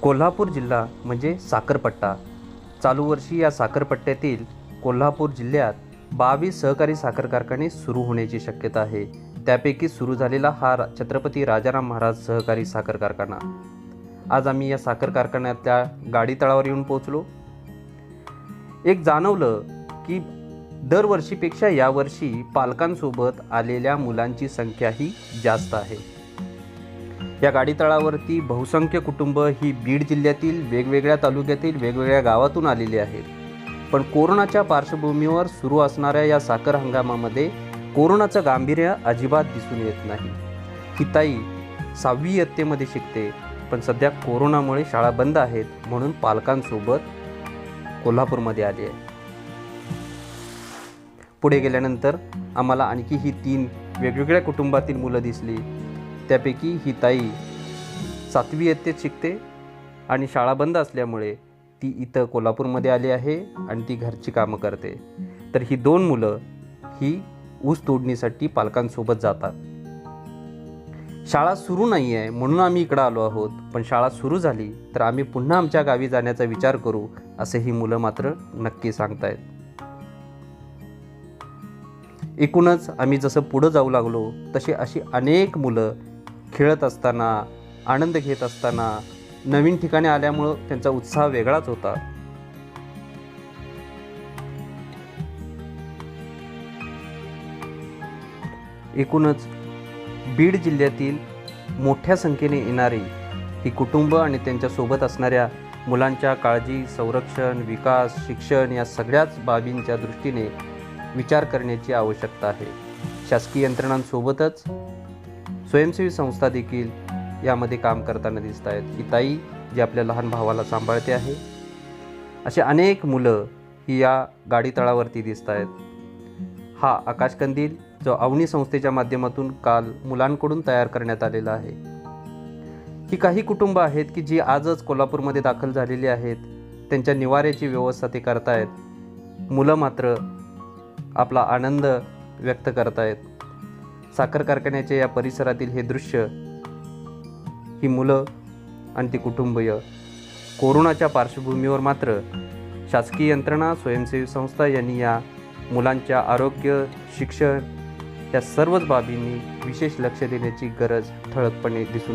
कोल्हापूर जिल्हा म्हणजे साखरपट्टा. चालू वर्षी या साखरपट्ट्यातील कोल्हापूर जिल्ह्यात 22 सहकारी साखर कारखाने सुरू होण्याची शक्यता आहे. त्यापैकी सुरू झालेला हा छत्रपती राजाराम महाराज सहकारी साखर कारखाना. आज आम्ही या साखर कारखान्यातल्या गाडी तळावर येऊन पोहोचलो. एक जाणवलं की दरवर्षीपेक्षा यावर्षी पालकांसोबत आलेल्या मुलांची संख्याही जास्त आहे. या गाडी तळावरती बहुसंख्य कुटुंब ही बीड जिल्ह्यातील वेगवेगळ्या तालुक्यातील वेगवेगळ्या गावातून आलेली आहेत. पण कोरोनाच्या पार्श्वभूमीवर सुरू असणाऱ्या या साखर हंगामामध्ये कोरोनाचं गांभीर्य अजिबात दिसून येत नाही. ही ताई 6वी इयत्तेमध्ये शिकते, पण सध्या कोरोनामुळे शाळा बंद आहेत म्हणून पालकांसोबत कोल्हापूरमध्ये आली आहे. पुढे गेल्यानंतर आम्हाला आणखी ही 3 वेगवेगळ्या कुटुंबातील मुलं दिसली. त्यापैकी ही ताई 7वी इयत्तेत शिकते आणि शाळा बंद असल्यामुळे ती इथं कोल्हापूरमध्ये आली आहे आणि ती घरची कामं करते. तर ही 2 मुलं ही ऊस तोडणीसाठी पालकांसोबत जातात. शाळा सुरू नाही आहे म्हणून आम्ही इकडं आलो आहोत, पण शाळा सुरू झाली तर आम्ही पुन्हा आमच्या गावी जाण्याचा विचार करू, असे ही मुलं मात्र नक्की सांगतायत. एकूणच आम्ही जसं पुढं जाऊ लागलो तशी अशी अनेक मुलं खेळत असताना, आनंद घेत असताना, नवीन ठिकाणी आल्यामुळं त्यांचा उत्साह वेगळाच होता. एकूणच बीड जिल्ह्यातील मोठ्या संख्येने येणारी ही कुटुंब आणि त्यांच्यासोबत असणाऱ्या मुलांच्या काळजी, संरक्षण, विकास, शिक्षण या सगळ्याच बाबींच्या दृष्टीने विचार करण्याची आवश्यकता आहे. शासकीय यंत्रणांसोबतच स्वयंसेवी संस्था देखील यामध्ये काम करताना दिसत आहेत. ही ताई जी आपल्या लहान भावाला सांभाळते आहे. असे अनेक मुलं ही या गाडी तळावरती दिसत आहेत. हा आकाशकंदील जो अवनी संस्थेच्या माध्यमातून काल मुलांकडून तयार करण्यात आलेला आहे. ही काही कुटुंब आहेत की जी आजच कोल्हापूरमध्ये दाखल झालेली आहेत. त्यांच्या निवाऱ्याची व्यवस्था ते करतायत. मुलं मात्र आपला आनंद व्यक्त करतायत. साखर कारखान्याच्या या परिसरातील हे दृश्य, ही मुलं आणि ती कुटुंबीय कोरोनाच्या पार्श्वभूमीवर मात्र शासकीय यंत्रणा, स्वयंसेवी संस्था यांनी या मुलांच्या आरोग्य, शिक्षण या सर्वच बाबींनी विशेष लक्ष देण्याची गरज ठळकपणे दिसून येते.